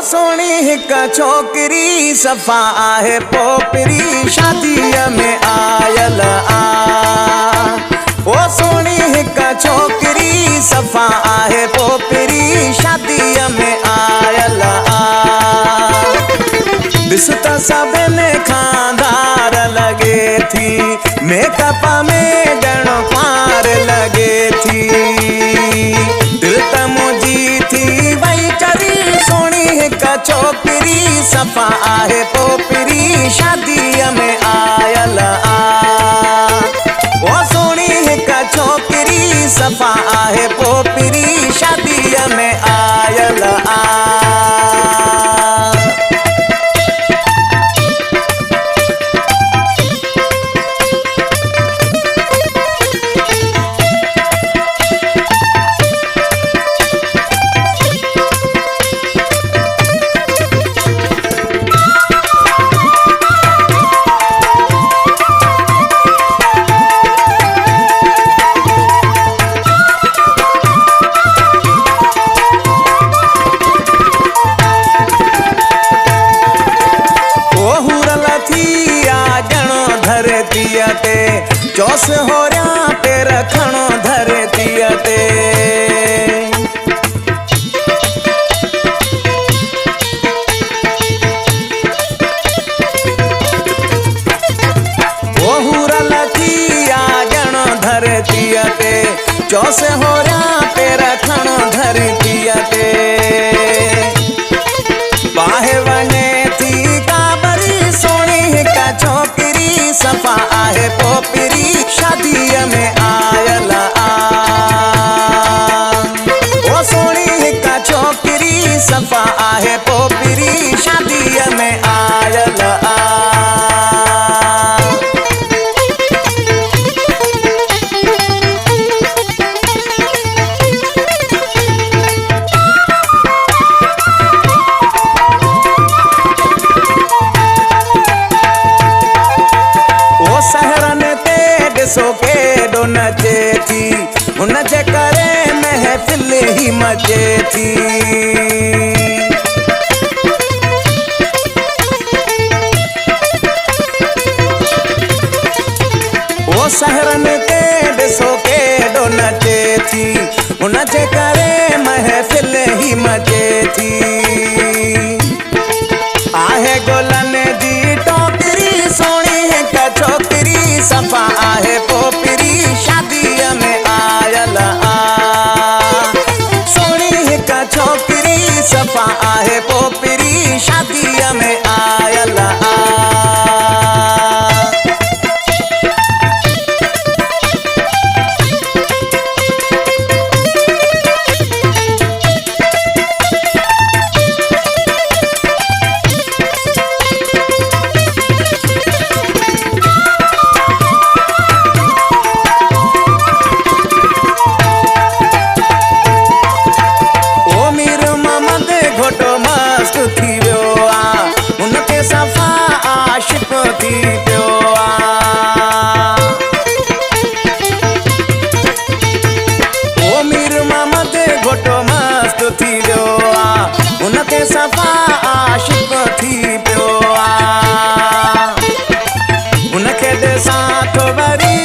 Sony हिक छोकरी सफ़ा आहे पोपरी शादीअ में आयल आ। ओ सोनी हिक छोकरी सफ़ा आहे पोपरी शादीअ में आयल आ। ॾिस त सभिनी खानदार लगे थी, मेकअप में ॼण पार लगे थी। दिल त मुंहिंजी थी वई चरी सोनी हिक छोकरी सफ़ा आहे पोपरी शादीअ में आयल आ। ओ सोनी हिक छोकरी सफ़ा आहे पोपरी शादीअ में आयल आ। चौस होरिया पे रखणो धरतीअ ते। ओहुरल थी आजण धरतीअ ते, चौस होरिया पे रखणो धरतीअ ते। बाहे वञे थी काबरी सोनी हिक छोकरी सफ़ा आहे पोपरी शादीअ में आयल आ। ओ सोनी हिक छोकरी सफ़ा आहे पोपरी शादीअ में आयल आ। सो केॾो नचे थी, हुन जे करे महफ़िल ही मचे थी। ओ सहरन ते ॾिसो केॾो नचे थी, हुन जे करे महफ़िल ही मचे थी। आहे गुलनि जी टोकरी सोनी हिक छोकरी सफ़ा आहे पोपरी शादीअ में आयल आ। सोनी हिक छोकरी सफ़ा आहे पोपरी शादीअ में आयल आ। सफ़ा आशिक़ थी पियो आ। उनखे ॾिसां थो वरी